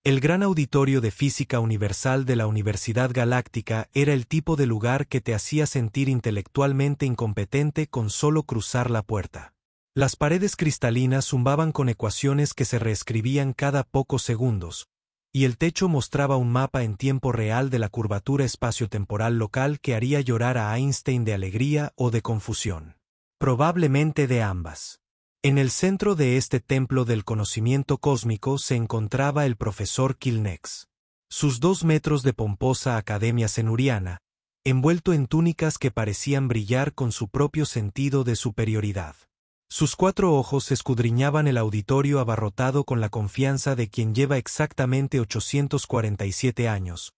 El gran auditorio de física universal de la Universidad Galáctica era el tipo de lugar que te hacía sentir intelectualmente incompetente con solo cruzar la puerta. Las paredes cristalinas zumbaban con ecuaciones que se reescribían cada pocos segundos, y el techo mostraba un mapa en tiempo real de la curvatura espaciotemporal local que haría llorar a Einstein de alegría o de confusión. Probablemente de ambas. En el centro de este templo del conocimiento cósmico se encontraba el profesor Kilnex. Sus 2 metros de pomposa academia cenuriana, envuelto en túnicas que parecían brillar con su propio sentido de superioridad. Sus 4 ojos escudriñaban el auditorio abarrotado con la confianza de quien lleva exactamente 847 años,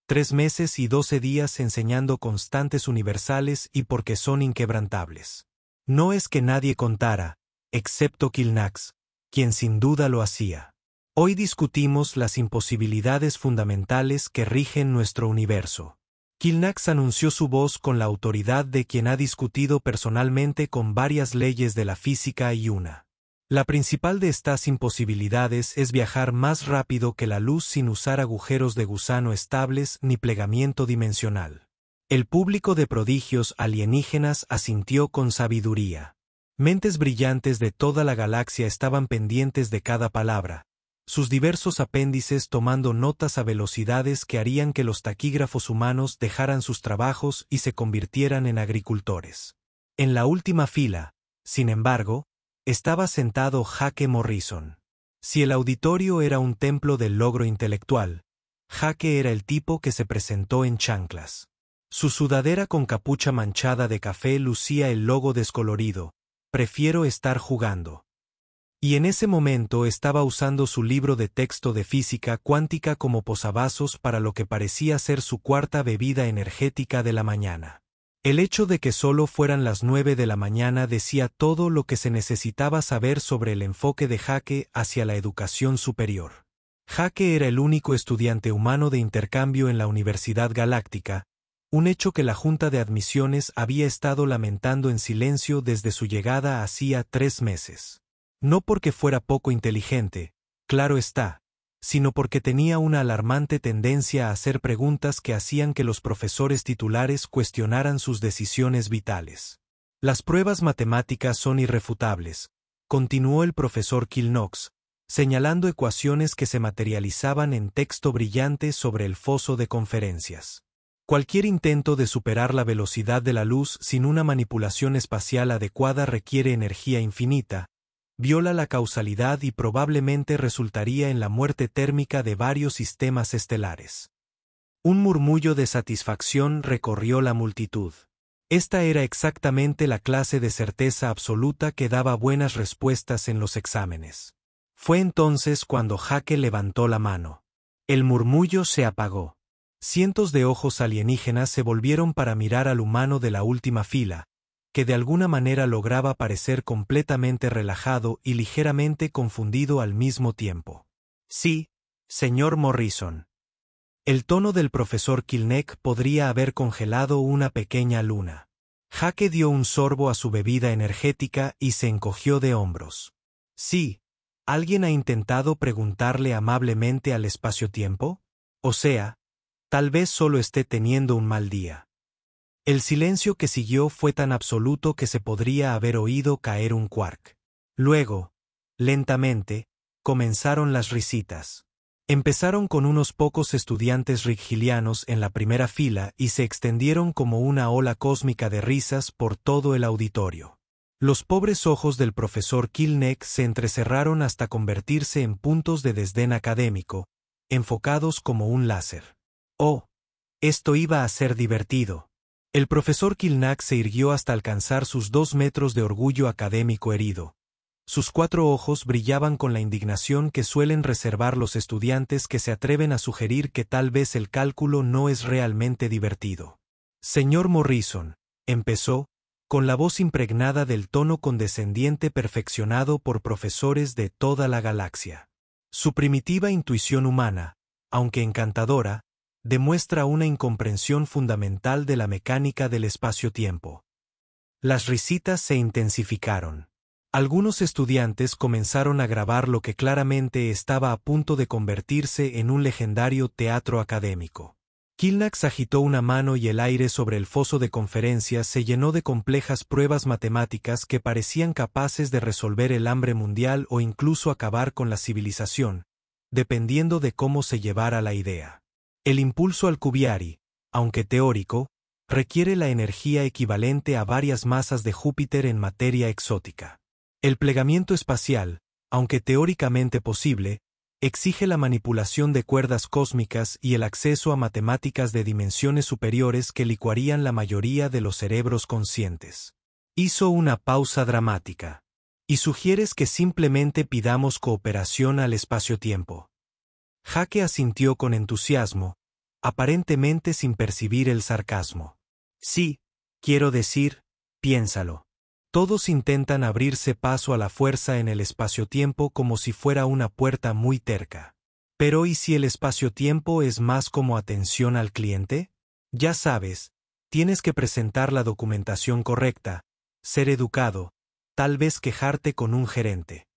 3 meses y 12 días enseñando constantes universales y porque son inquebrantables. No es que nadie contara, excepto Kilnax, quien sin duda lo hacía. Hoy discutimos las imposibilidades fundamentales que rigen nuestro universo. Kilnax anunció su voz con la autoridad de quien ha discutido personalmente con varias leyes de la física y una. La principal de estas imposibilidades es viajar más rápido que la luz sin usar agujeros de gusano estables ni plegamiento dimensional. El público de prodigios alienígenas asintió con sabiduría. Mentes brillantes de toda la galaxia estaban pendientes de cada palabra, sus diversos apéndices tomando notas a velocidades que harían que los taquígrafos humanos dejaran sus trabajos y se convirtieran en agricultores. En la última fila, sin embargo, estaba sentado Jake Morrison. Si el auditorio era un templo del logro intelectual, Jake era el tipo que se presentó en chanclas. Su sudadera con capucha manchada de café lucía el logo descolorido: "Prefiero estar jugando". Y en ese momento estaba usando su libro de texto de física cuántica como posavasos para lo que parecía ser su 4ª bebida energética de la mañana. El hecho de que solo fueran las 9 de la mañana decía todo lo que se necesitaba saber sobre el enfoque de Jake hacia la educación superior. Jake era el único estudiante humano de intercambio en la Universidad Galáctica, un hecho que la Junta de Admisiones había estado lamentando en silencio desde su llegada hacía 3 meses. No porque fuera poco inteligente, claro está, sino porque tenía una alarmante tendencia a hacer preguntas que hacían que los profesores titulares cuestionaran sus decisiones vitales. Las pruebas matemáticas son irrefutables, continuó el profesor Kilnox, señalando ecuaciones que se materializaban en texto brillante sobre el foso de conferencias. Cualquier intento de superar la velocidad de la luz sin una manipulación espacial adecuada requiere energía infinita, viola la causalidad y probablemente resultaría en la muerte térmica de varios sistemas estelares. Un murmullo de satisfacción recorrió la multitud. Esta era exactamente la clase de certeza absoluta que daba buenas respuestas en los exámenes. Fue entonces cuando Jake levantó la mano. El murmullo se apagó. Cientos de ojos alienígenas se volvieron para mirar al humano de la última fila, que de alguna manera lograba parecer completamente relajado y ligeramente confundido al mismo tiempo. Sí, señor Morrison. El tono del profesor Kilneck podría haber congelado una pequeña luna. Jake dio un sorbo a su bebida energética y se encogió de hombros. Sí, ¿alguien ha intentado preguntarle amablemente al espacio-tiempo? O sea, tal vez solo esté teniendo un mal día. El silencio que siguió fue tan absoluto que se podría haber oído caer un quark. Luego, lentamente, comenzaron las risitas. Empezaron con unos pocos estudiantes rigilianos en la primera fila y se extendieron como una ola cósmica de risas por todo el auditorio. Los pobres ojos del profesor Kilneck se entrecerraron hasta convertirse en puntos de desdén académico, enfocados como un láser. Oh, esto iba a ser divertido. El profesor Kilnack se irguió hasta alcanzar sus 2 metros de orgullo académico herido. Sus 4 ojos brillaban con la indignación que suelen reservar los estudiantes que se atreven a sugerir que tal vez el cálculo no es realmente divertido. Señor Morrison, empezó, con la voz impregnada del tono condescendiente perfeccionado por profesores de toda la galaxia. Su primitiva intuición humana, aunque encantadora, demuestra una incomprensión fundamental de la mecánica del espacio-tiempo. Las risitas se intensificaron. Algunos estudiantes comenzaron a grabar lo que claramente estaba a punto de convertirse en un legendario teatro académico. Kilnax agitó una mano y el aire sobre el foso de conferencias se llenó de complejas pruebas matemáticas que parecían capaces de resolver el hambre mundial o incluso acabar con la civilización, dependiendo de cómo se llevara la idea. El impulso Alcubierre, aunque teórico, requiere la energía equivalente a varias masas de Júpiter en materia exótica. El plegamiento espacial, aunque teóricamente posible, exige la manipulación de cuerdas cósmicas y el acceso a matemáticas de dimensiones superiores que licuarían la mayoría de los cerebros conscientes. Hizo una pausa dramática. ¿Y sugieres que simplemente pidamos cooperación al espacio-tiempo? Jake asintió con entusiasmo, aparentemente sin percibir el sarcasmo. Sí, quiero decir, piénsalo. Todos intentan abrirse paso a la fuerza en el espacio-tiempo como si fuera una puerta muy terca. Pero ¿y si el espacio-tiempo es más como atención al cliente? Ya sabes, tienes que presentar la documentación correcta, ser educado, tal vez quejarte con un gerente.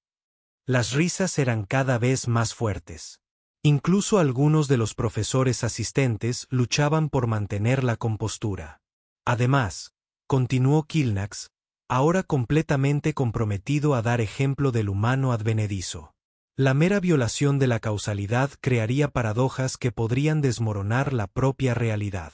Las risas eran cada vez más fuertes. Incluso algunos de los profesores asistentes luchaban por mantener la compostura. Además, continuó Kilnax, ahora completamente comprometido a dar ejemplo del humano advenedizo. La mera violación de la causalidad crearía paradojas que podrían desmoronar la propia realidad.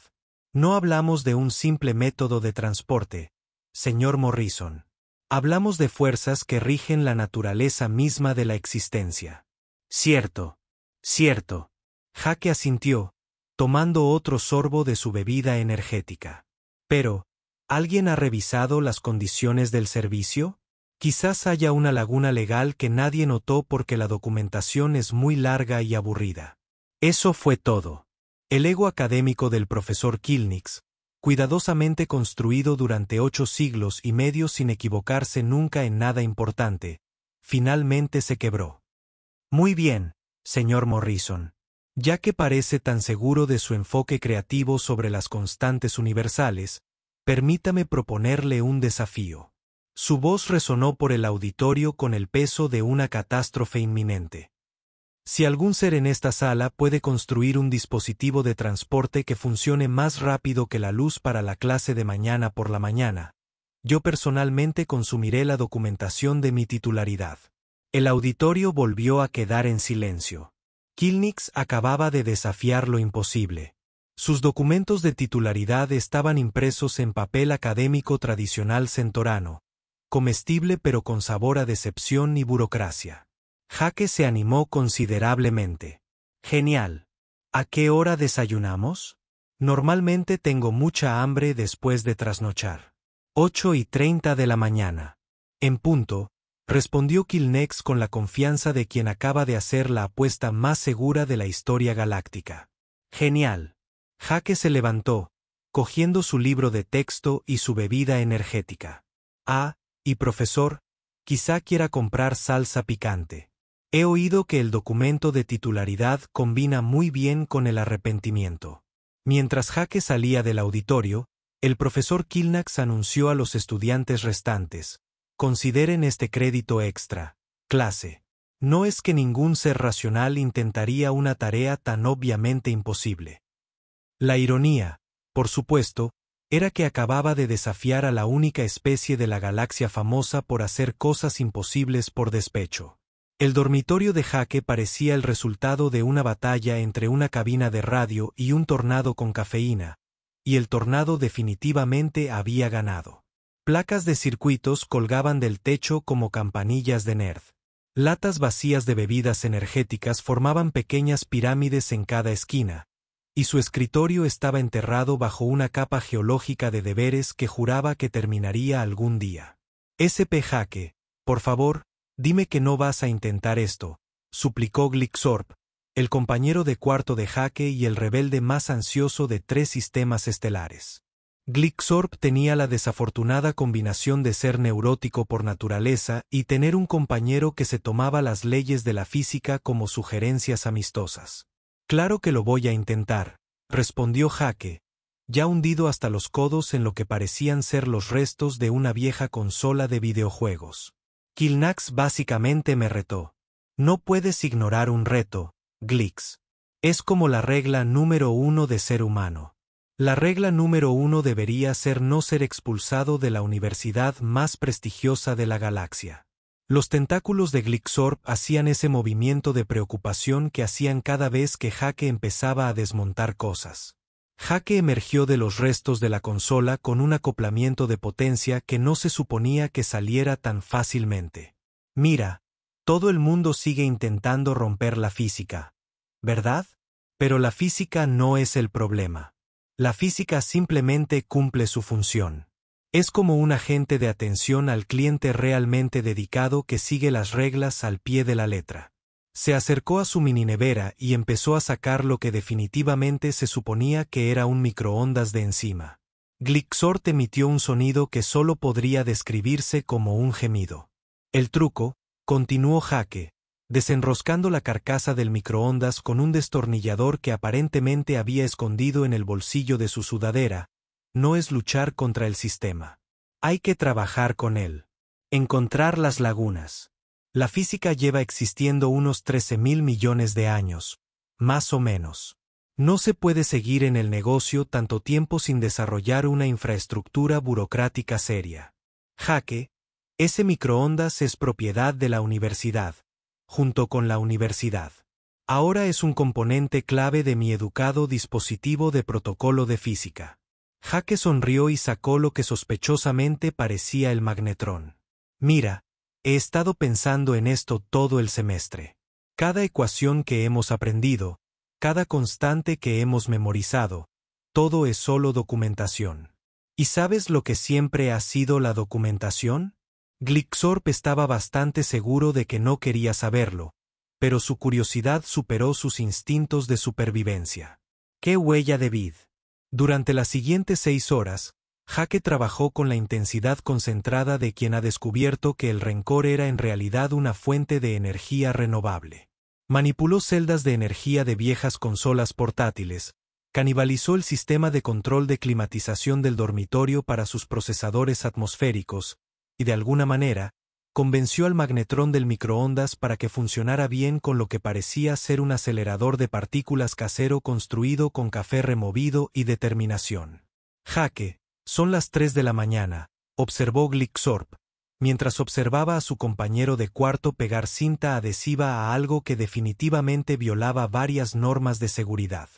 No hablamos de un simple método de transporte, señor Morrison. Hablamos de fuerzas que rigen la naturaleza misma de la existencia. Cierto. Cierto. Jake asintió, tomando otro sorbo de su bebida energética. Pero, ¿alguien ha revisado las condiciones del servicio? Quizás haya una laguna legal que nadie notó porque la documentación es muy larga y aburrida. Eso fue todo. El ego académico del profesor Kilnax, cuidadosamente construido durante 8 siglos y medio sin equivocarse nunca en nada importante, finalmente se quebró. Muy bien, señor Morrison. Ya que parece tan seguro de su enfoque creativo sobre las constantes universales, permítame proponerle un desafío. Su voz resonó por el auditorio con el peso de una catástrofe inminente. Si algún ser en esta sala puede construir un dispositivo de transporte que funcione más rápido que la luz para la clase de mañana por la mañana, yo personalmente consumiré la documentación de mi titularidad. El auditorio volvió a quedar en silencio. Kilnax acababa de desafiar lo imposible. Sus documentos de titularidad estaban impresos en papel académico tradicional centorano, comestible pero con sabor a decepción y burocracia. Jake se animó considerablemente. Genial. ¿A qué hora desayunamos? Normalmente tengo mucha hambre después de trasnochar. 8:30 de la mañana. En punto, respondió Kilnax con la confianza de quien acaba de hacer la apuesta más segura de la historia galáctica. Genial. Jake se levantó, cogiendo su libro de texto y su bebida energética. Ah, y profesor, quizá quiera comprar salsa picante. He oído que el documento de titularidad combina muy bien con el arrepentimiento. Mientras Jake salía del auditorio, el profesor Kilnax anunció a los estudiantes restantes: consideren este crédito extra, clase. No es que ningún ser racional intentaría una tarea tan obviamente imposible. La ironía, por supuesto, era que acababa de desafiar a la única especie de la galaxia famosa por hacer cosas imposibles por despecho. El dormitorio de Jake parecía el resultado de una batalla entre una cabina de radio y un tornado con cafeína, y el tornado definitivamente había ganado. Placas de circuitos colgaban del techo como campanillas de nerd. Latas vacías de bebidas energéticas formaban pequeñas pirámides en cada esquina, y su escritorio estaba enterrado bajo una capa geológica de deberes que juraba que terminaría algún día. SP Jake, por favor, dime que no vas a intentar esto, suplicó Glixorp, el compañero de cuarto de Jake y el rebelde más ansioso de 3 sistemas estelares. Glixorp tenía la desafortunada combinación de ser neurótico por naturaleza y tener un compañero que se tomaba las leyes de la física como sugerencias amistosas. Claro que lo voy a intentar, respondió Jake, ya hundido hasta los codos en lo que parecían ser los restos de una vieja consola de videojuegos. Kilnax básicamente me retó. No puedes ignorar un reto, Glix. Es como la regla número 1 de ser humano. La regla número 1 debería ser no ser expulsado de la universidad más prestigiosa de la galaxia. Los tentáculos de Glixorb hacían ese movimiento de preocupación que hacían cada vez que Jake empezaba a desmontar cosas. Jake emergió de los restos de la consola con un acoplamiento de potencia que no se suponía que saliera tan fácilmente. Mira, todo el mundo sigue intentando romper la física, ¿verdad? Pero la física no es el problema. La física simplemente cumple su función. Es como un agente de atención al cliente realmente dedicado que sigue las reglas al pie de la letra. Se acercó a su mininevera y empezó a sacar lo que definitivamente se suponía que era un microondas de enzima. Glixorb emitió un sonido que solo podría describirse como un gemido. El truco, continuó Jake, desenroscando la carcasa del microondas con un destornillador que aparentemente había escondido en el bolsillo de su sudadera, no es luchar contra el sistema. Hay que trabajar con él. Encontrar las lagunas. La física lleva existiendo unos 13.000 millones de años, más o menos. No se puede seguir en el negocio tanto tiempo sin desarrollar una infraestructura burocrática seria. Jake, ese microondas es propiedad de la universidad, junto con la universidad. Ahora es un componente clave de mi educado dispositivo de protocolo de física. Jake sonrió y sacó lo que sospechosamente parecía el magnetrón. Mira, he estado pensando en esto todo el semestre. Cada ecuación que hemos aprendido, cada constante que hemos memorizado, todo es solo documentación. ¿Y sabes lo que siempre ha sido la documentación? Glixorb estaba bastante seguro de que no quería saberlo, pero su curiosidad superó sus instintos de supervivencia. ¡Qué huella de vid! Durante las siguientes 6 horas, Jake trabajó con la intensidad concentrada de quien ha descubierto que el rencor era en realidad una fuente de energía renovable. Manipuló celdas de energía de viejas consolas portátiles, canibalizó el sistema de control de climatización del dormitorio para sus procesadores atmosféricos, y de alguna manera, convenció al magnetrón del microondas para que funcionara bien con lo que parecía ser un acelerador de partículas casero construido con café removido y determinación. Jake, son las 3 de la mañana, observó Glixorb, mientras observaba a su compañero de cuarto pegar cinta adhesiva a algo que definitivamente violaba varias normas de seguridad.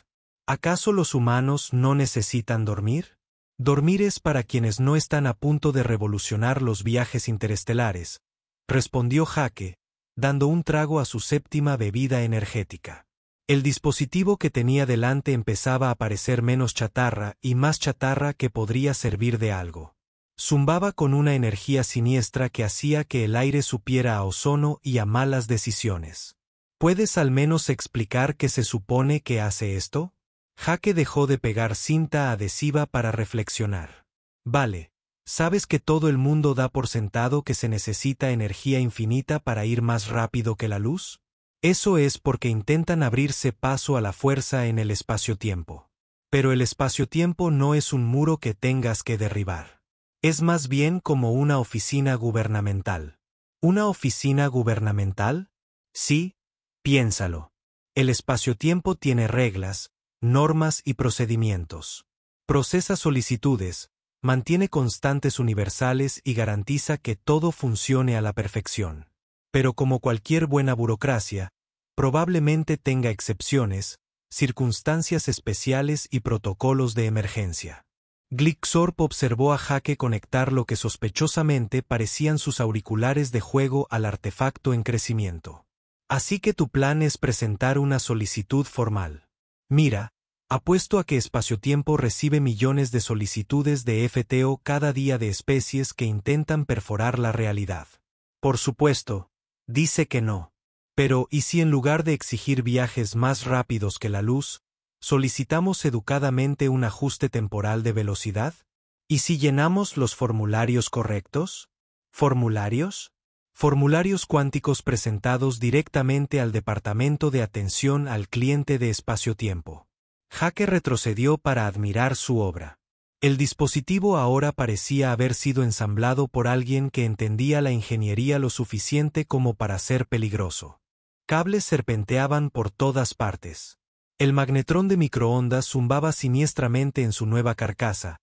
¿Acaso los humanos no necesitan dormir? Dormir es para quienes no están a punto de revolucionar los viajes interestelares, respondió Jake, dando un trago a su séptima bebida energética. El dispositivo que tenía delante empezaba a parecer menos chatarra y más chatarra que podría servir de algo. Zumbaba con una energía siniestra que hacía que el aire supiera a ozono y a malas decisiones. ¿Puedes al menos explicar qué se supone que hace esto? Jake dejó de pegar cinta adhesiva para reflexionar. Vale, ¿sabes que todo el mundo da por sentado que se necesita energía infinita para ir más rápido que la luz? Eso es porque intentan abrirse paso a la fuerza en el espacio-tiempo. Pero el espacio-tiempo no es un muro que tengas que derribar. Es más bien como una oficina gubernamental. ¿Una oficina gubernamental? Sí, piénsalo. El espacio-tiempo tiene reglas, normas y procedimientos. Procesa solicitudes, mantiene constantes universales y garantiza que todo funcione a la perfección. Pero como cualquier buena burocracia, probablemente tenga excepciones, circunstancias especiales y protocolos de emergencia. Glixorb observó a Jake conectar lo que sospechosamente parecían sus auriculares de juego al artefacto en crecimiento. Así que tu plan es presentar una solicitud formal. Mira, apuesto a que Espaciotiempo recibe millones de solicitudes de FTO cada día de especies que intentan perforar la realidad. Por supuesto, dice que no. Pero, ¿y si en lugar de exigir viajes más rápidos que la luz, solicitamos educadamente un ajuste temporal de velocidad? ¿Y si llenamos los formularios correctos? ¿Formularios? Formularios cuánticos presentados directamente al Departamento de Atención al Cliente de Espaciotiempo. Jake retrocedió para admirar su obra. El dispositivo ahora parecía haber sido ensamblado por alguien que entendía la ingeniería lo suficiente como para ser peligroso. Cables serpenteaban por todas partes. El magnetrón de microondas zumbaba siniestramente en su nueva carcasa,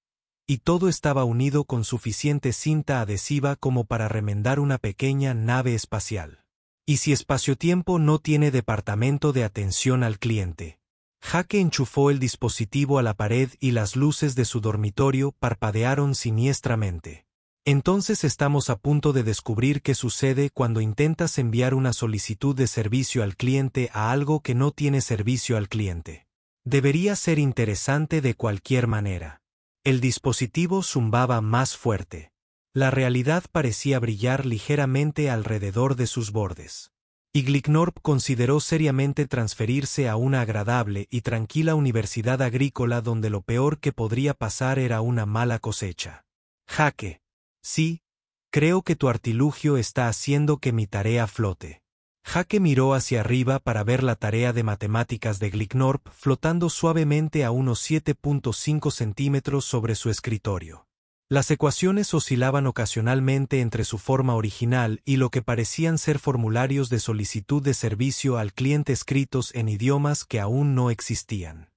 y todo estaba unido con suficiente cinta adhesiva como para remendar una pequeña nave espacial. ¿Y si espacio-tiempo no tiene departamento de atención al cliente? Jake enchufó el dispositivo a la pared y las luces de su dormitorio parpadearon siniestramente. Entonces estamos a punto de descubrir qué sucede cuando intentas enviar una solicitud de servicio al cliente a algo que no tiene servicio al cliente. Debería ser interesante de cualquier manera. El dispositivo zumbaba más fuerte. La realidad parecía brillar ligeramente alrededor de sus bordes. Y Glicnorp consideró seriamente transferirse a una agradable y tranquila universidad agrícola donde lo peor que podría pasar era una mala cosecha. Jake. Sí, creo que tu artilugio está haciendo que mi tarea flote. Jake miró hacia arriba para ver la tarea de matemáticas de Glicnorp flotando suavemente a unos 7.5 centímetros sobre su escritorio. Las ecuaciones oscilaban ocasionalmente entre su forma original y lo que parecían ser formularios de solicitud de servicio al cliente escritos en idiomas que aún no existían.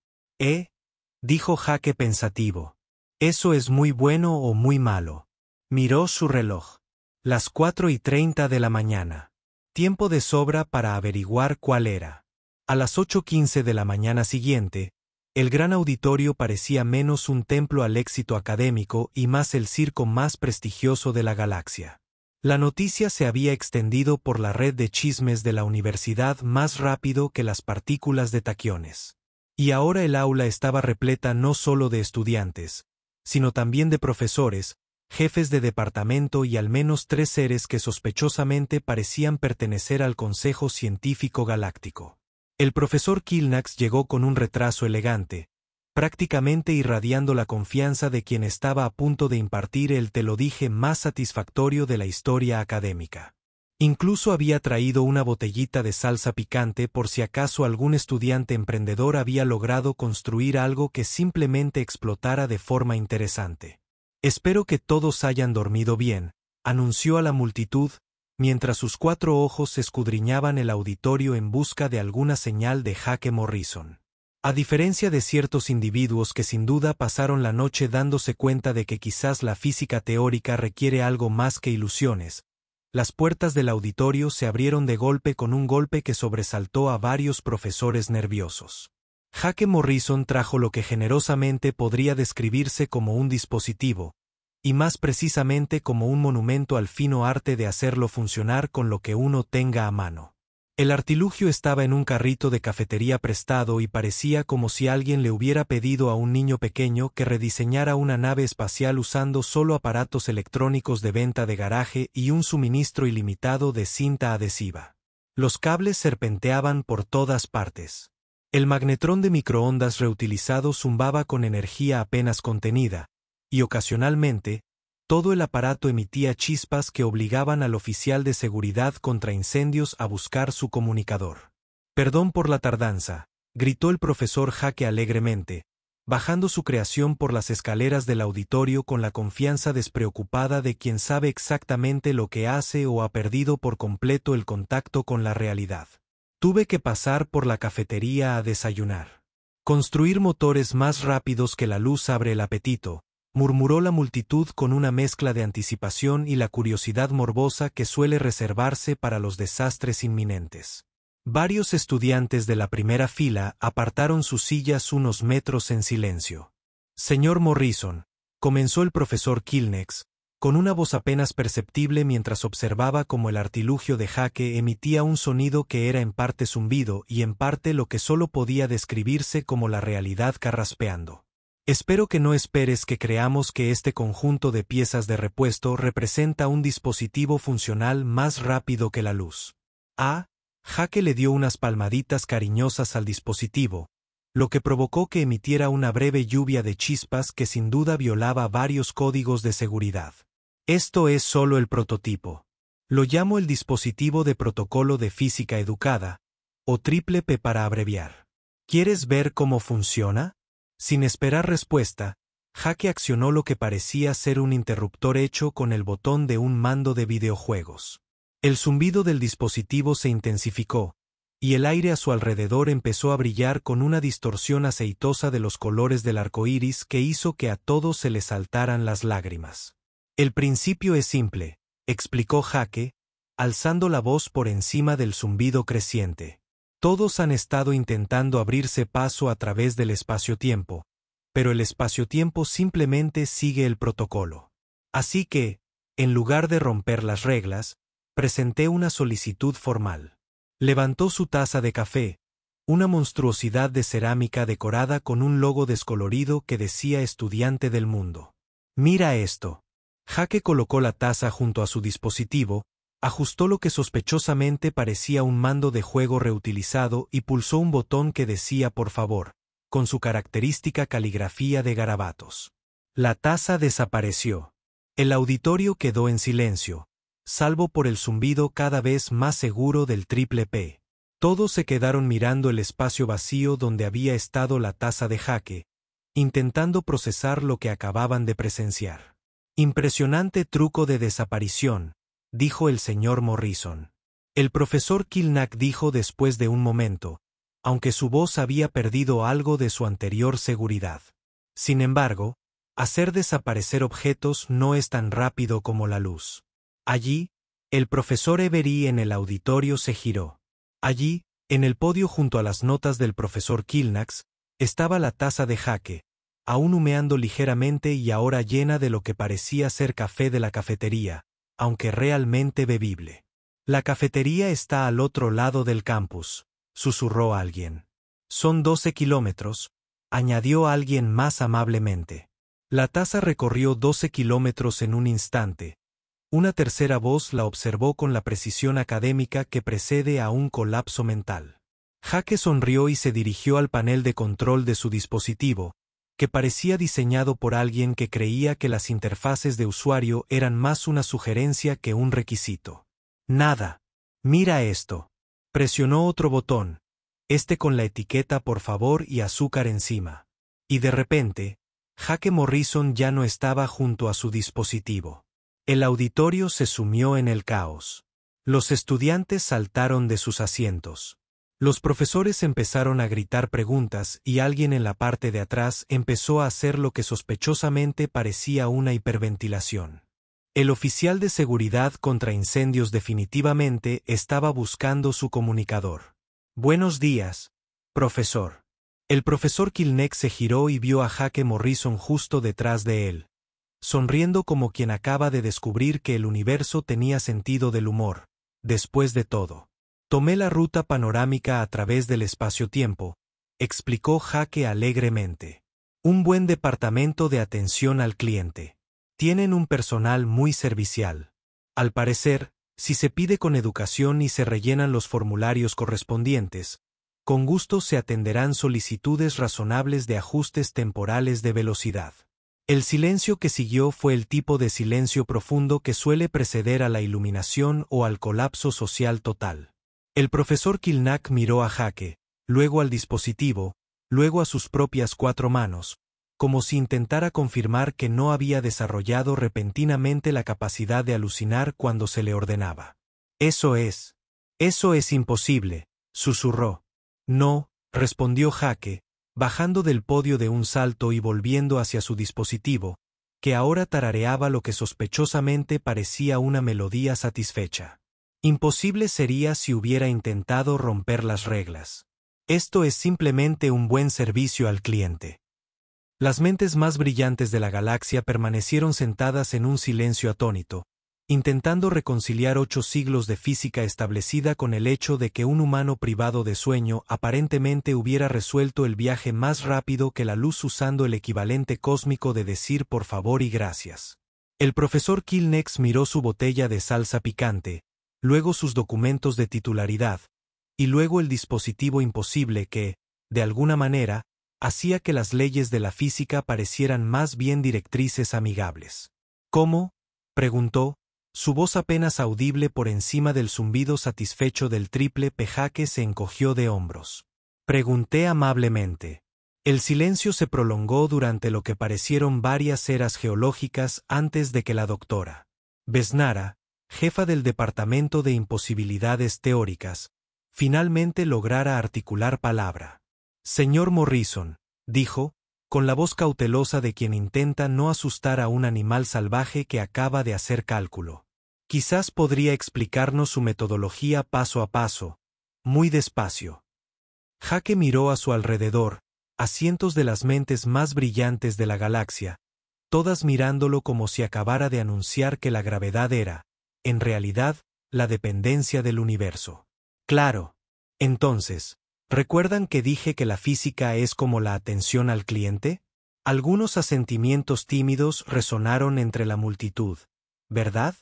Dijo Jake pensativo. ¿Eso es muy bueno o muy malo? Miró su reloj. Las 4:30 de la mañana. Tiempo de sobra para averiguar cuál era. A las 8:15 de la mañana siguiente, el gran auditorio parecía menos un templo al éxito académico y más el circo más prestigioso de la galaxia. La noticia se había extendido por la red de chismes de la universidad más rápido que las partículas de taquiones. Y ahora el aula estaba repleta no solo de estudiantes, sino también de profesores, jefes de departamento y al menos 3 seres que sospechosamente parecían pertenecer al Consejo Científico Galáctico. El profesor Kilnax llegó con un retraso elegante, prácticamente irradiando la confianza de quien estaba a punto de impartir el te lo dije más satisfactorio de la historia académica. Incluso había traído una botellita de salsa picante por si acaso algún estudiante emprendedor había logrado construir algo que simplemente explotara de forma interesante. Espero que todos hayan dormido bien, anunció a la multitud, mientras sus 4 ojos escudriñaban el auditorio en busca de alguna señal de Jake Morrison. A diferencia de ciertos individuos que sin duda pasaron la noche dándose cuenta de que quizás la física teórica requiere algo más que ilusiones, las puertas del auditorio se abrieron de golpe con un golpe que sobresaltó a varios profesores nerviosos. Jake Morrison trajo lo que generosamente podría describirse como un dispositivo, y más precisamente como un monumento al fino arte de hacerlo funcionar con lo que uno tenga a mano. El artilugio estaba en un carrito de cafetería prestado y parecía como si alguien le hubiera pedido a un niño pequeño que rediseñara una nave espacial usando solo aparatos electrónicos de venta de garaje y un suministro ilimitado de cinta adhesiva. Los cables serpenteaban por todas partes. El magnetrón de microondas reutilizado zumbaba con energía apenas contenida, y ocasionalmente, todo el aparato emitía chispas que obligaban al oficial de seguridad contra incendios a buscar su comunicador. Perdón por la tardanza, gritó el profesor Jake alegremente, bajando su creación por las escaleras del auditorio con la confianza despreocupada de quien sabe exactamente lo que hace o ha perdido por completo el contacto con la realidad. Tuve que pasar por la cafetería a desayunar. Construir motores más rápidos que la luz abre el apetito, murmuró la multitud con una mezcla de anticipación y la curiosidad morbosa que suele reservarse para los desastres inminentes. Varios estudiantes de la primera fila apartaron sus sillas unos metros en silencio. Señor Morrison, comenzó el profesor Kilnex, con una voz apenas perceptible mientras observaba cómo el artilugio de Jake emitía un sonido que era en parte zumbido y en parte lo que solo podía describirse como la realidad carraspeando. Espero que no esperes que creamos que este conjunto de piezas de repuesto representa un dispositivo funcional más rápido que la luz. Jake le dio unas palmaditas cariñosas al dispositivo, lo que provocó que emitiera una breve lluvia de chispas que sin duda violaba varios códigos de seguridad. Esto es solo el prototipo. Lo llamo el dispositivo de protocolo de física educada, o triple P para abreviar. ¿Quieres ver cómo funciona? Sin esperar respuesta, Jake accionó lo que parecía ser un interruptor hecho con el botón de un mando de videojuegos. El zumbido del dispositivo se intensificó, y el aire a su alrededor empezó a brillar con una distorsión aceitosa de los colores del arco iris que hizo que a todos se les saltaran las lágrimas. El principio es simple, explicó Jake, alzando la voz por encima del zumbido creciente. Todos han estado intentando abrirse paso a través del espacio-tiempo, pero el espacio-tiempo simplemente sigue el protocolo. Así que, en lugar de romper las reglas, presenté una solicitud formal. Levantó su taza de café, una monstruosidad de cerámica decorada con un logo descolorido que decía estudiante del mundo. Mira esto. Jake colocó la taza junto a su dispositivo, ajustó lo que sospechosamente parecía un mando de juego reutilizado y pulsó un botón que decía por favor, con su característica caligrafía de garabatos. La taza desapareció. El auditorio quedó en silencio, salvo por el zumbido cada vez más seguro del triple P. Todos se quedaron mirando el espacio vacío donde había estado la taza de Jake, intentando procesar lo que acababan de presenciar. Impresionante truco de desaparición, dijo el señor Morrison. El profesor Kilnack dijo después de un momento, aunque su voz había perdido algo de su anterior seguridad. Sin embargo, hacer desaparecer objetos no es tan rápido como la luz. Allí, el profesor Avery en el auditorio se giró. Allí, en el podio junto a las notas del profesor Kilnack, estaba la taza de Jake, aún humeando ligeramente y ahora llena de lo que parecía ser café de la cafetería, aunque realmente bebible. La cafetería está al otro lado del campus, susurró alguien. Son 12 kilómetros, añadió alguien más amablemente. La taza recorrió 12 kilómetros en un instante. Una tercera voz la observó con la precisión académica que precede a un colapso mental. Jake sonrió y se dirigió al panel de control de su dispositivo, que parecía diseñado por alguien que creía que las interfaces de usuario eran más una sugerencia que un requisito. Nada. Mira esto. Presionó otro botón, este con la etiqueta por favor y azúcar encima. Y de repente, Jake Morrison ya no estaba junto a su dispositivo. El auditorio se sumió en el caos. Los estudiantes saltaron de sus asientos. Los profesores empezaron a gritar preguntas y alguien en la parte de atrás empezó a hacer lo que sospechosamente parecía una hiperventilación. El oficial de seguridad contra incendios definitivamente estaba buscando su comunicador. Buenos días, profesor. El profesor Kilnack se giró y vio a Jake Morrison justo detrás de él, sonriendo como quien acaba de descubrir que el universo tenía sentido del humor. Después de todo, tomé la ruta panorámica a través del espacio-tiempo, explicó Jake alegremente. Un buen departamento de atención al cliente. Tienen un personal muy servicial. Al parecer, si se pide con educación y se rellenan los formularios correspondientes, con gusto se atenderán solicitudes razonables de ajustes temporales de velocidad. El silencio que siguió fue el tipo de silencio profundo que suele preceder a la iluminación o al colapso social total. El profesor Kilnack miró a Jake, luego al dispositivo, luego a sus propias 4 manos, como si intentara confirmar que no había desarrollado repentinamente la capacidad de alucinar cuando se le ordenaba. Eso es imposible, susurró. No, respondió Jake, bajando del podio de un salto y volviendo hacia su dispositivo, que ahora tarareaba lo que sospechosamente parecía una melodía satisfecha. Imposible sería si hubiera intentado romper las reglas. Esto es simplemente un buen servicio al cliente. Las mentes más brillantes de la galaxia permanecieron sentadas en un silencio atónito, intentando reconciliar 8 siglos de física establecida con el hecho de que un humano privado de sueño aparentemente hubiera resuelto el viaje más rápido que la luz usando el equivalente cósmico de decir por favor y gracias. El profesor Kilnack miró su botella de salsa picante, luego sus documentos de titularidad, y luego el dispositivo imposible que, de alguna manera, hacía que las leyes de la física parecieran más bien directrices amigables. ¿Cómo?, preguntó, su voz apenas audible por encima del zumbido satisfecho del triple P. Jake se encogió de hombros. Pregunté amablemente. El silencio se prolongó durante lo que parecieron varias eras geológicas antes de que la doctora Vesnara, jefa del Departamento de Imposibilidades Teóricas, finalmente lograra articular palabra. Señor Morrison, dijo, con la voz cautelosa de quien intenta no asustar a un animal salvaje que acaba de hacer cálculo. Quizás podría explicarnos su metodología paso a paso, muy despacio. Jake miró a su alrededor, a cientos de las mentes más brillantes de la galaxia, todas mirándolo como si acabara de anunciar que la gravedad era, en realidad, la dependencia del universo. Claro. Entonces, ¿recuerdan que dije que la física es como la atención al cliente? Algunos asentimientos tímidos resonaron entre la multitud, ¿verdad?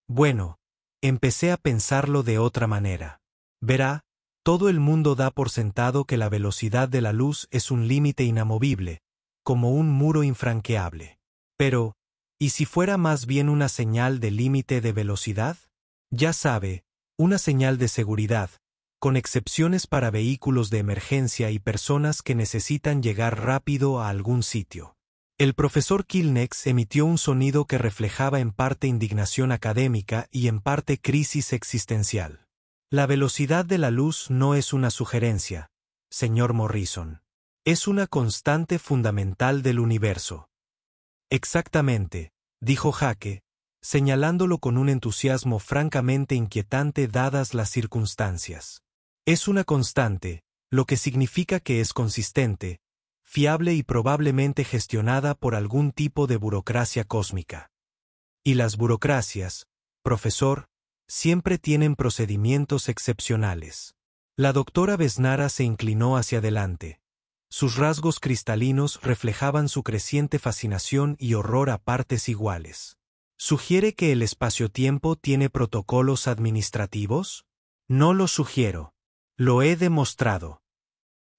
Bueno, empecé a pensarlo de otra manera. Verá, todo el mundo da por sentado que la velocidad de la luz es un límite inamovible, como un muro infranqueable. Pero, ¿y si fuera más bien una señal de límite de velocidad? Ya sabe, una señal de seguridad, con excepciones para vehículos de emergencia y personas que necesitan llegar rápido a algún sitio. El profesor Kilnex emitió un sonido que reflejaba en parte indignación académica y en parte crisis existencial. La velocidad de la luz no es una sugerencia, señor Morrison. Es una constante fundamental del universo. Exactamente, dijo Jake, señalándolo con un entusiasmo francamente inquietante dadas las circunstancias. Es una constante, lo que significa que es consistente, fiable y probablemente gestionada por algún tipo de burocracia cósmica. Y las burocracias, profesor, siempre tienen procedimientos excepcionales. La doctora Vesnara se inclinó hacia adelante. Sus rasgos cristalinos reflejaban su creciente fascinación y horror a partes iguales. ¿Sugiere que el espacio-tiempo tiene protocolos administrativos? No lo sugiero. Lo he demostrado.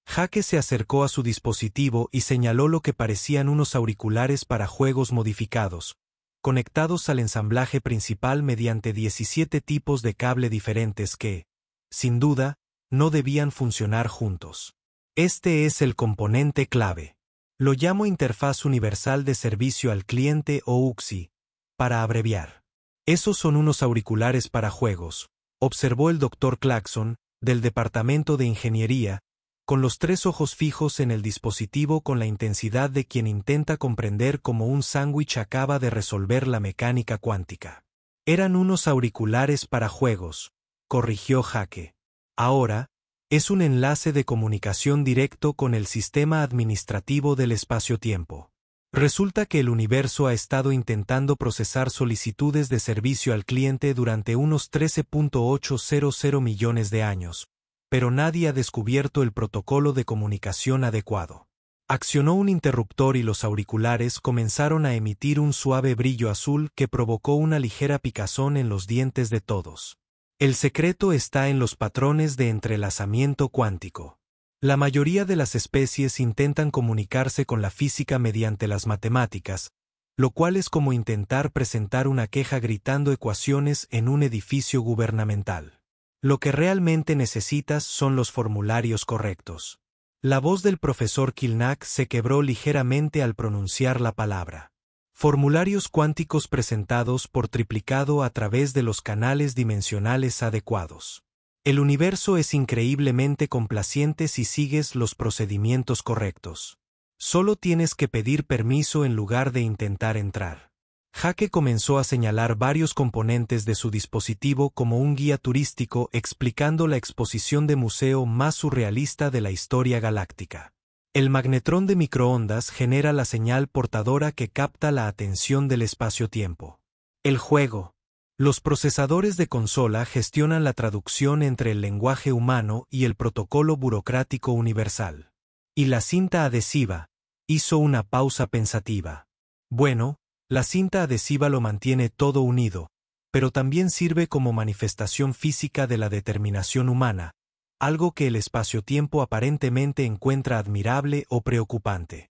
Jake se acercó a su dispositivo y señaló lo que parecían unos auriculares para juegos modificados, conectados al ensamblaje principal mediante 17 tipos de cable diferentes que, sin duda, no debían funcionar juntos. Este es el componente clave. Lo llamo Interfaz Universal de Servicio al Cliente o UXI, para abreviar. Esos son unos auriculares para juegos, observó el Dr. Claxon, del Departamento de Ingeniería, con los 3 ojos fijos en el dispositivo con la intensidad de quien intenta comprender cómo un sándwich acaba de resolver la mecánica cuántica. Eran unos auriculares para juegos, corrigió Jake. Ahora, es un enlace de comunicación directo con el sistema administrativo del espacio-tiempo. Resulta que el universo ha estado intentando procesar solicitudes de servicio al cliente durante unos 13.800 millones de años, pero nadie ha descubierto el protocolo de comunicación adecuado. Accionó un interruptor y los auriculares comenzaron a emitir un suave brillo azul que provocó una ligera picazón en los dientes de todos. El secreto está en los patrones de entrelazamiento cuántico. La mayoría de las especies intentan comunicarse con la física mediante las matemáticas, lo cual es como intentar presentar una queja gritando ecuaciones en un edificio gubernamental. Lo que realmente necesitas son los formularios correctos. La voz del profesor Kilnack se quebró ligeramente al pronunciar la palabra. Formularios cuánticos presentados por triplicado a través de los canales dimensionales adecuados. El universo es increíblemente complaciente si sigues los procedimientos correctos. Solo tienes que pedir permiso en lugar de intentar entrar. Jake comenzó a señalar varios componentes de su dispositivo como un guía turístico explicando la exposición de museo más surrealista de la historia galáctica. El magnetrón de microondas genera la señal portadora que capta la atención del espacio-tiempo. El juego. Los procesadores de consola gestionan la traducción entre el lenguaje humano y el protocolo burocrático universal. Y la cinta adhesiva, hizo una pausa pensativa. Bueno, la cinta adhesiva lo mantiene todo unido, pero también sirve como manifestación física de la determinación humana, algo que el espacio-tiempo aparentemente encuentra admirable o preocupante.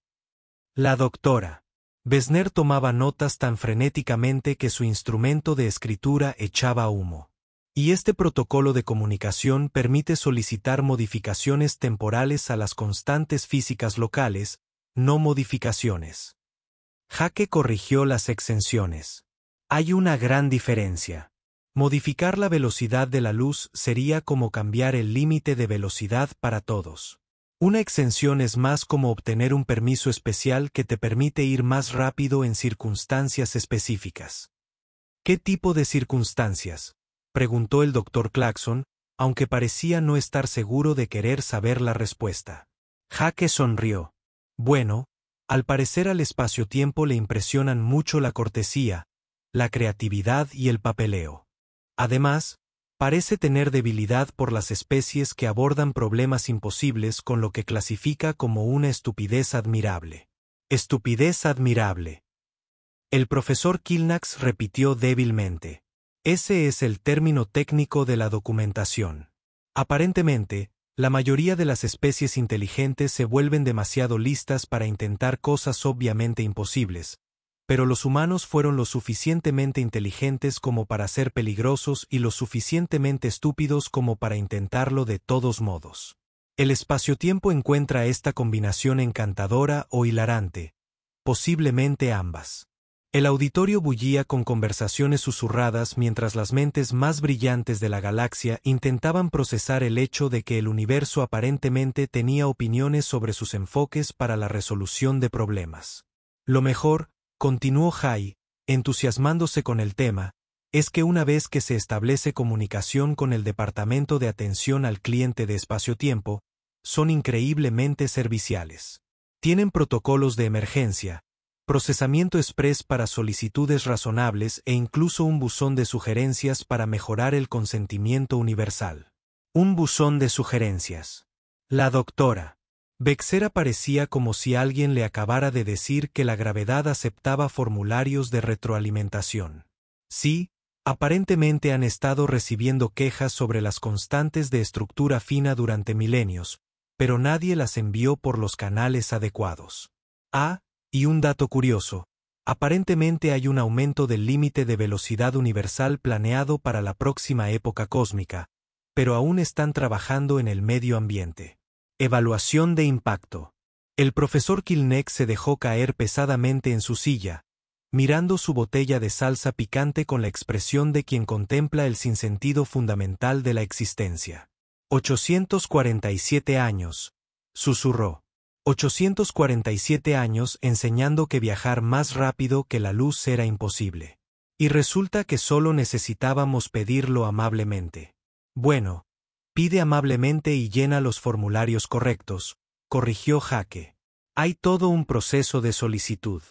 La doctora Vesner tomaba notas tan frenéticamente que su instrumento de escritura echaba humo. Y este protocolo de comunicación permite solicitar modificaciones temporales a las constantes físicas locales, no modificaciones. Hake corrigió las exenciones. Hay una gran diferencia. Modificar la velocidad de la luz sería como cambiar el límite de velocidad para todos. Una exención es más como obtener un permiso especial que te permite ir más rápido en circunstancias específicas. ¿Qué tipo de circunstancias?, preguntó el Dr. Clarkson, aunque parecía no estar seguro de querer saber la respuesta. Hake sonrió. Bueno, al parecer al espacio-tiempo le impresionan mucho la cortesía, la creatividad y el papeleo. Además, parece tener debilidad por las especies que abordan problemas imposibles con lo que clasifica como una estupidez admirable. Estupidez admirable. El profesor Kilnax repitió débilmente. Ese es el término técnico de la documentación. Aparentemente, la mayoría de las especies inteligentes se vuelven demasiado listas para intentar cosas obviamente imposibles, pero los humanos fueron lo suficientemente inteligentes como para ser peligrosos y lo suficientemente estúpidos como para intentarlo de todos modos. El espacio-tiempo encuentra esta combinación encantadora o hilarante, posiblemente ambas. El auditorio bullía con conversaciones susurradas mientras las mentes más brillantes de la galaxia intentaban procesar el hecho de que el universo aparentemente tenía opiniones sobre sus enfoques para la resolución de problemas. Lo mejor, continuó Jai, entusiasmándose con el tema, es que una vez que se establece comunicación con el Departamento de Atención al Cliente de Espacio-Tiempo, son increíblemente serviciales. Tienen protocolos de emergencia, procesamiento express para solicitudes razonables e incluso un buzón de sugerencias para mejorar el consentimiento universal. Un buzón de sugerencias. La doctora Bexera parecía como si alguien le acabara de decir que la gravedad aceptaba formularios de retroalimentación. Sí, aparentemente han estado recibiendo quejas sobre las constantes de estructura fina durante milenios, pero nadie las envió por los canales adecuados. Y un dato curioso, aparentemente hay un aumento del límite de velocidad universal planeado para la próxima época cósmica, pero aún están trabajando en el medio ambiente. Evaluación de impacto. El profesor Kilneck se dejó caer pesadamente en su silla, mirando su botella de salsa picante con la expresión de quien contempla el sinsentido fundamental de la existencia. 847 años, susurró. 847 años enseñando que viajar más rápido que la luz era imposible. Y resulta que solo necesitábamos pedirlo amablemente. Bueno, pide amablemente y llena los formularios correctos, corrigió Hake. Hay todo un proceso de solicitud.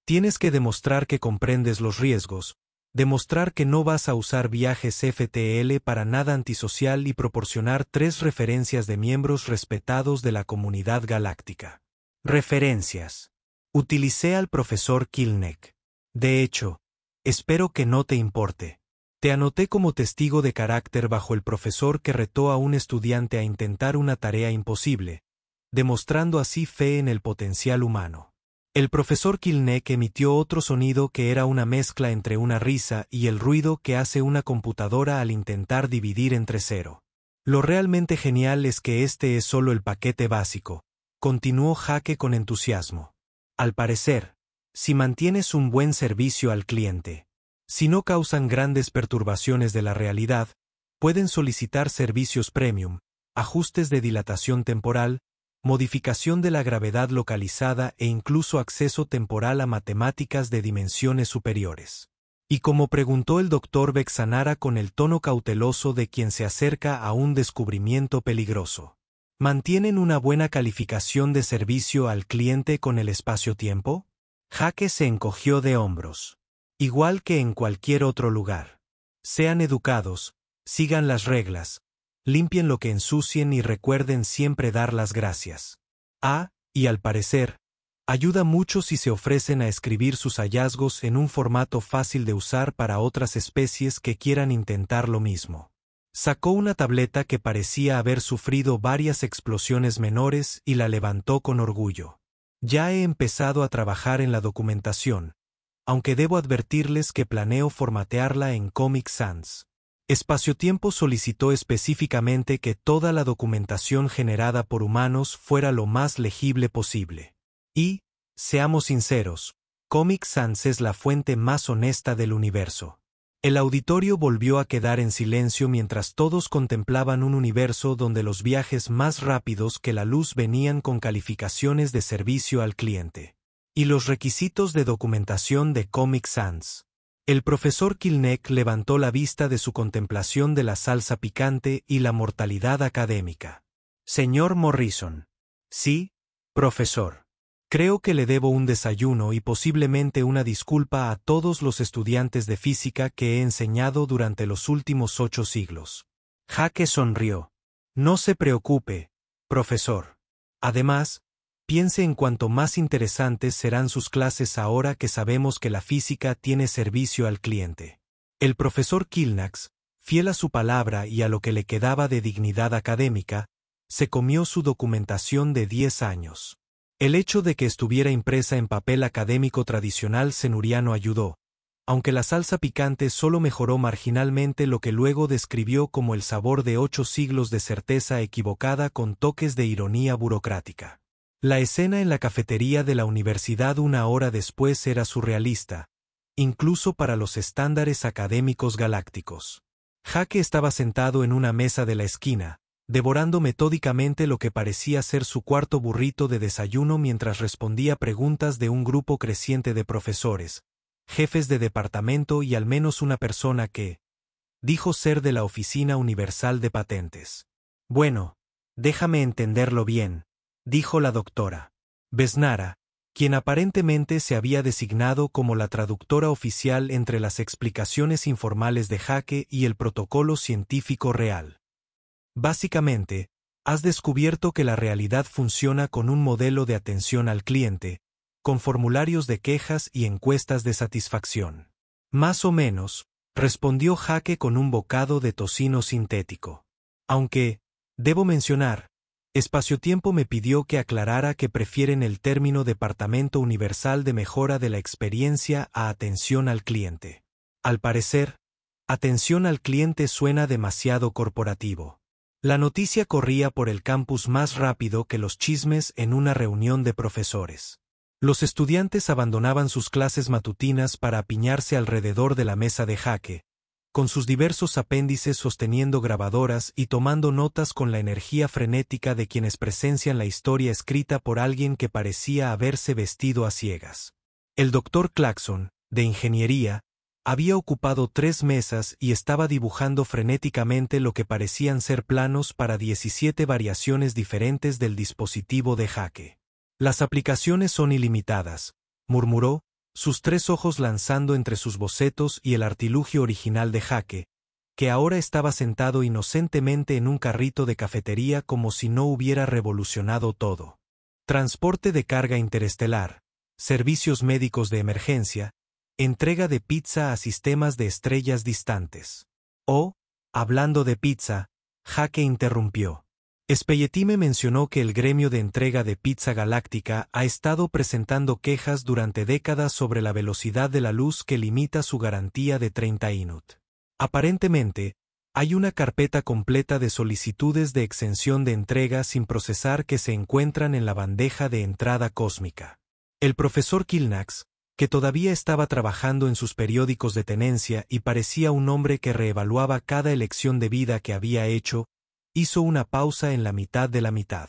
Tienes que demostrar que comprendes los riesgos, demostrar que no vas a usar viajes FTL para nada antisocial y proporcionar 3 referencias de miembros respetados de la comunidad galáctica. Referencias. Utilicé al profesor Kilneck. De hecho, espero que no te importe. Te anoté como testigo de carácter bajo el profesor que retó a un estudiante a intentar una tarea imposible, demostrando así fe en el potencial humano. El profesor Kilneck emitió otro sonido que era una mezcla entre una risa y el ruido que hace una computadora al intentar dividir entre 0. Lo realmente genial es que este es solo el paquete básico, continuó Hake con entusiasmo. Al parecer, si mantienes un buen servicio al cliente, si no causan grandes perturbaciones de la realidad, pueden solicitar servicios premium, ajustes de dilatación temporal, modificación de la gravedad localizada e incluso acceso temporal a matemáticas de dimensiones superiores. Y como preguntó el Dr. Vexanara con el tono cauteloso de quien se acerca a un descubrimiento peligroso. ¿Mantienen una buena calificación de servicio al cliente con el espacio-tiempo? Hake se encogió de hombros. Igual que en cualquier otro lugar. Sean educados, sigan las reglas, limpien lo que ensucien y recuerden siempre dar las gracias. Y al parecer, ayuda mucho si se ofrecen a escribir sus hallazgos en un formato fácil de usar para otras especies que quieran intentar lo mismo. Sacó una tableta que parecía haber sufrido varias explosiones menores y la levantó con orgullo. Ya he empezado a trabajar en la documentación, aunque debo advertirles que planeo formatearla en Comic Sans. Espaciotiempo solicitó específicamente que toda la documentación generada por humanos fuera lo más legible posible. Y, seamos sinceros, Comic Sans es la fuente más honesta del universo. El auditorio volvió a quedar en silencio mientras todos contemplaban un universo donde los viajes más rápidos que la luz venían con calificaciones de servicio al cliente. Y los requisitos de documentación de Comic Sans. El profesor Kilneck levantó la vista de su contemplación de la salsa picante y la mortalidad académica. Señor Morrison. Sí, profesor. Creo que le debo un desayuno y posiblemente una disculpa a todos los estudiantes de física que he enseñado durante los últimos 8 siglos. Jake sonrió. No se preocupe, profesor. Además, piense en cuánto más interesantes serán sus clases ahora que sabemos que la física tiene servicio al cliente. El profesor Kilnax, fiel a su palabra y a lo que le quedaba de dignidad académica, se comió su documentación de 10 años. El hecho de que estuviera impresa en papel académico tradicional senuriano ayudó, aunque la salsa picante solo mejoró marginalmente lo que luego describió como el sabor de 8 siglos de certeza equivocada con toques de ironía burocrática. La escena en la cafetería de la universidad una hora después era surrealista, incluso para los estándares académicos galácticos. Jake estaba sentado en una mesa de la esquina, devorando metódicamente lo que parecía ser su cuarto burrito de desayuno mientras respondía preguntas de un grupo creciente de profesores, jefes de departamento y al menos una persona que dijo ser de la Oficina Universal de Patentes. Bueno, déjame entenderlo bien, dijo la doctora Besnara, quien aparentemente se había designado como la traductora oficial entre las explicaciones informales de Jake y el protocolo científico real. Básicamente, has descubierto que la realidad funciona con un modelo de atención al cliente, con formularios de quejas y encuestas de satisfacción. Más o menos, respondió Jake con un bocado de tocino sintético. Aunque, debo mencionar, Espaciotiempo me pidió que aclarara que prefieren el término Departamento Universal de Mejora de la Experiencia a atención al cliente. Al parecer, atención al cliente suena demasiado corporativo. La noticia corría por el campus más rápido que los chismes en una reunión de profesores. Los estudiantes abandonaban sus clases matutinas para apiñarse alrededor de la mesa de Jake, con sus diversos apéndices sosteniendo grabadoras y tomando notas con la energía frenética de quienes presencian la historia escrita por alguien que parecía haberse vestido a ciegas. El doctor Claxon, de ingeniería, había ocupado 3 mesas y estaba dibujando frenéticamente lo que parecían ser planos para 17 variaciones diferentes del dispositivo de Jake. Las aplicaciones son ilimitadas, murmuró, sus 3 ojos lanzando entre sus bocetos y el artilugio original de Jake, que ahora estaba sentado inocentemente en un carrito de cafetería como si no hubiera revolucionado todo. Transporte de carga interestelar, servicios médicos de emergencia, entrega de pizza a sistemas de estrellas distantes. Hablando de pizza, Jake interrumpió. Spelletime mencionó que el gremio de entrega de pizza galáctica ha estado presentando quejas durante décadas sobre la velocidad de la luz que limita su garantía de 30 INUT. Aparentemente, hay una carpeta completa de solicitudes de exención de entrega sin procesar que se encuentran en la bandeja de entrada cósmica. El profesor Kilnax, que todavía estaba trabajando en sus periódicos de tenencia y parecía un hombre que reevaluaba cada elección de vida que había hecho, hizo una pausa en la mitad de la mitad.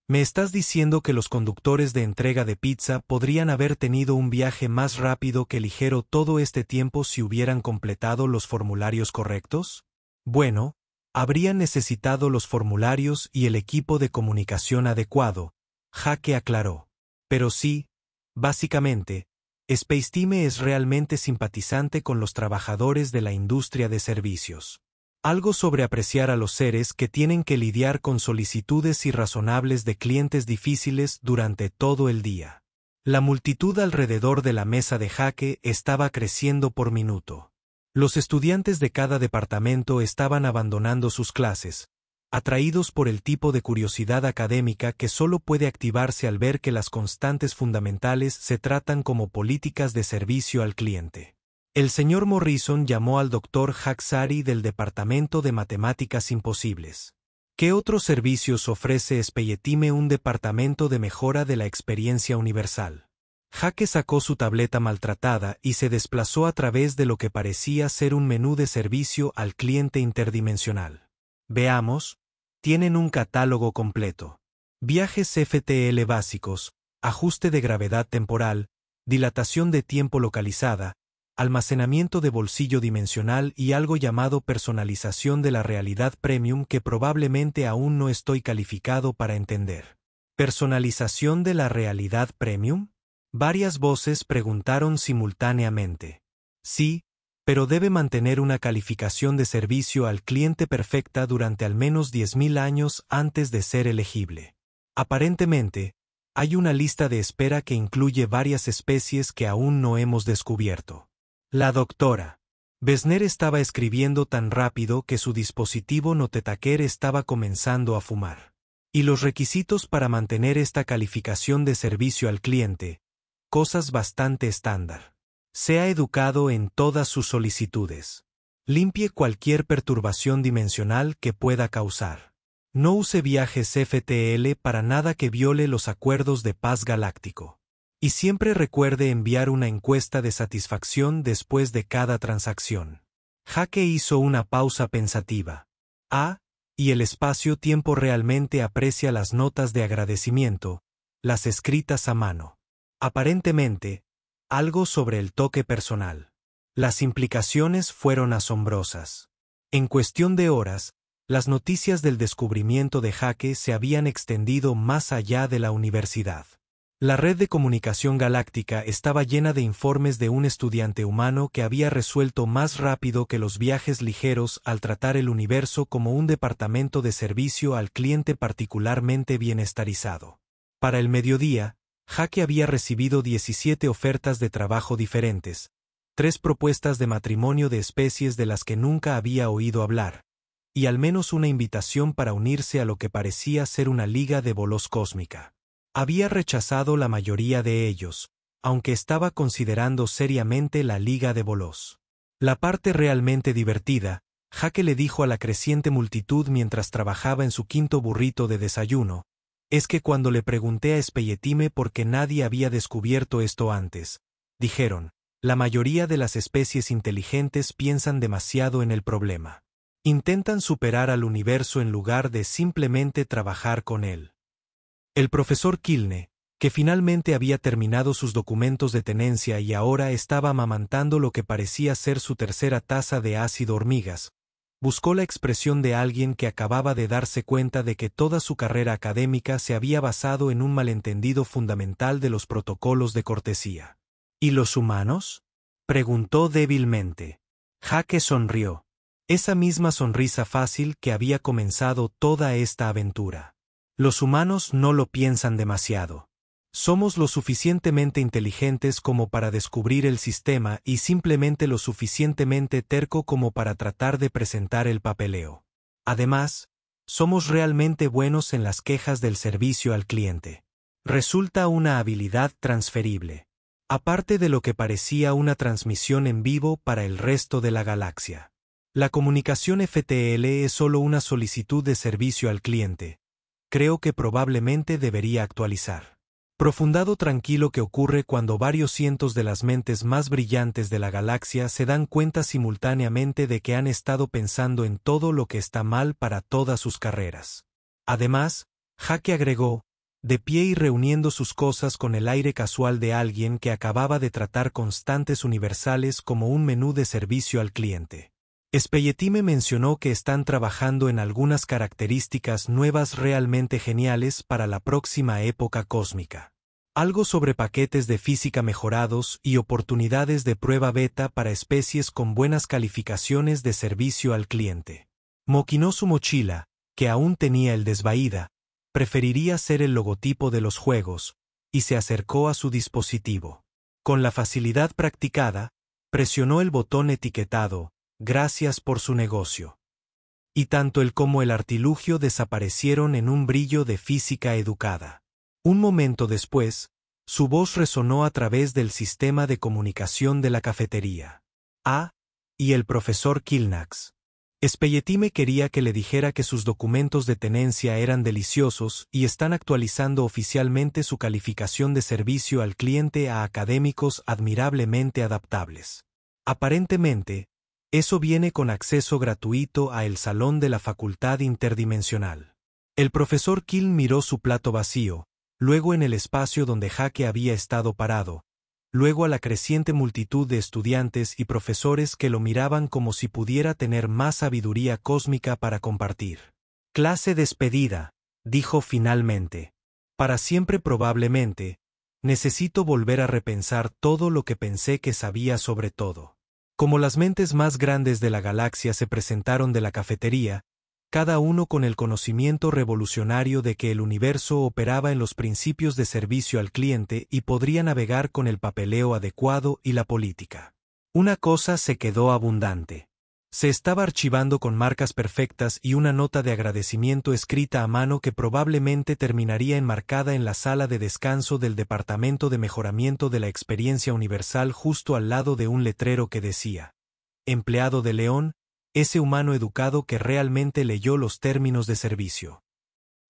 ¿Me estás diciendo que los conductores de entrega de pizza podrían haber tenido un viaje más rápido que ligero todo este tiempo si hubieran completado los formularios correctos? Bueno, habrían necesitado los formularios y el equipo de comunicación adecuado, Jake aclaró. Pero sí, básicamente, Spacetime es realmente simpatizante con los trabajadores de la industria de servicios. Algo sobre apreciar a los seres que tienen que lidiar con solicitudes irrazonables de clientes difíciles durante todo el día. La multitud alrededor de la mesa de Jake estaba creciendo por minuto. Los estudiantes de cada departamento estaban abandonando sus clases, atraídos por el tipo de curiosidad académica que solo puede activarse al ver que las constantes fundamentales se tratan como políticas de servicio al cliente. El señor Morrison llamó al doctor Haxari del Departamento de Matemáticas Imposibles. ¿Qué otros servicios ofrece Spelletime, un departamento de mejora de la experiencia universal? Jake sacó su tableta maltratada y se desplazó a través de lo que parecía ser un menú de servicio al cliente interdimensional. Veamos, tienen un catálogo completo. Viajes FTL básicos, ajuste de gravedad temporal, dilatación de tiempo localizada, almacenamiento de bolsillo dimensional y algo llamado personalización de la realidad premium que probablemente aún no estoy calificado para entender. ¿Personalización de la realidad premium? Varias voces preguntaron simultáneamente. Sí, pero debe mantener una calificación de servicio al cliente perfecta durante al menos 10.000 años antes de ser elegible. Aparentemente, hay una lista de espera que incluye varias especies que aún no hemos descubierto. La doctora Besner estaba escribiendo tan rápido que su dispositivo notetaker estaba comenzando a fumar. Y los requisitos para mantener esta calificación de servicio al cliente, cosas bastante estándar. Sea educado en todas sus solicitudes. Limpie cualquier perturbación dimensional que pueda causar. No use viajes FTL para nada que viole los acuerdos de paz galáctico. Y siempre recuerde enviar una encuesta de satisfacción después de cada transacción. Jake hizo una pausa pensativa. Y el espacio-tiempo realmente aprecia las notas de agradecimiento, las escritas a mano. Aparentemente, algo sobre el toque personal. Las implicaciones fueron asombrosas. En cuestión de horas, las noticias del descubrimiento de Jake se habían extendido más allá de la universidad. La red de comunicación galáctica estaba llena de informes de un estudiante humano que había resuelto más rápido que los viajes ligeros al tratar el universo como un departamento de servicio al cliente particularmente bienestarizado. Para el mediodía, Jake había recibido 17 ofertas de trabajo diferentes, 3 propuestas de matrimonio de especies de las que nunca había oído hablar, y al menos una invitación para unirse a lo que parecía ser una liga de bolos cósmica. Había rechazado la mayoría de ellos, aunque estaba considerando seriamente la liga de bolos. La parte realmente divertida, Jake le dijo a la creciente multitud mientras trabajaba en su quinto burrito de desayuno, es que cuando le pregunté a Spelletime por qué nadie había descubierto esto antes, dijeron, la mayoría de las especies inteligentes piensan demasiado en el problema. Intentan superar al universo en lugar de simplemente trabajar con él. El profesor Kilne, que finalmente había terminado sus documentos de tenencia y ahora estaba amamantando lo que parecía ser su tercera taza de ácido hormigas, buscó la expresión de alguien que acababa de darse cuenta de que toda su carrera académica se había basado en un malentendido fundamental de los protocolos de cortesía. ¿Y los humanos?, preguntó débilmente. Jake sonrió. Esa misma sonrisa fácil que había comenzado toda esta aventura. Los humanos no lo piensan demasiado. Somos lo suficientemente inteligentes como para descubrir el sistema y simplemente lo suficientemente terco como para tratar de presentar el papeleo. Además, somos realmente buenos en las quejas del servicio al cliente. Resulta una habilidad transferible. Aparte de lo que parecía una transmisión en vivo para el resto de la galaxia. La comunicación FTL es solo una solicitud de servicio al cliente. Creo que probablemente debería actualizar. Profundado tranquilo que ocurre cuando varios cientos de las mentes más brillantes de la galaxia se dan cuenta simultáneamente de que han estado pensando en todo lo que está mal para todas sus carreras. Además, Jake agregó, de pie y reuniendo sus cosas con el aire casual de alguien que acababa de tratar constantes universales como un menú de servicio al cliente. Spelletime mencionó que están trabajando en algunas características nuevas realmente geniales para la próxima época cósmica. Algo sobre paquetes de física mejorados y oportunidades de prueba beta para especies con buenas calificaciones de servicio al cliente. Moquinó su mochila, que aún tenía el desvaída, preferiría ser el logotipo de los juegos, y se acercó a su dispositivo. Con la facilidad practicada, presionó el botón etiquetado, gracias por su negocio. Y tanto él como el artilugio desaparecieron en un brillo de física educada. Un momento después, su voz resonó a través del sistema de comunicación de la cafetería. Y el profesor Kilnax. Spelletime quería que le dijera que sus documentos de tenencia eran deliciosos y están actualizando oficialmente su calificación de servicio al cliente a académicos admirablemente adaptables. Aparentemente, eso viene con acceso gratuito a el salón de la facultad interdimensional. El profesor Kiln miró su plato vacío, luego en el espacio donde Jake había estado parado, luego a la creciente multitud de estudiantes y profesores que lo miraban como si pudiera tener más sabiduría cósmica para compartir. Clase despedida, dijo finalmente. Para siempre probablemente, necesito volver a repensar todo lo que pensé que sabía sobre todo. Como las mentes más grandes de la galaxia se presentaron de la cafetería, cada uno con el conocimiento revolucionario de que el universo operaba en los principios de servicio al cliente y podría navegar con el papeleo adecuado y la política. Una cosa se quedó abundante. Se estaba archivando con marcas perfectas y una nota de agradecimiento escrita a mano que probablemente terminaría enmarcada en la sala de descanso del Departamento de Mejoramiento de la Experiencia Universal justo al lado de un letrero que decía: empleado de León, ese humano educado que realmente leyó los términos de servicio.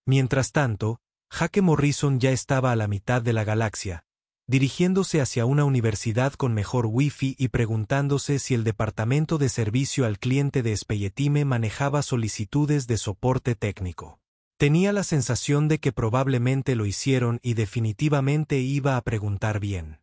Mientras tanto, Jake Morrison ya estaba a la mitad de la galaxia, dirigiéndose hacia una universidad con mejor wifi y preguntándose si el departamento de servicio al cliente de Spelletime manejaba solicitudes de soporte técnico. Tenía la sensación de que probablemente lo hicieron y definitivamente iba a preguntar bien.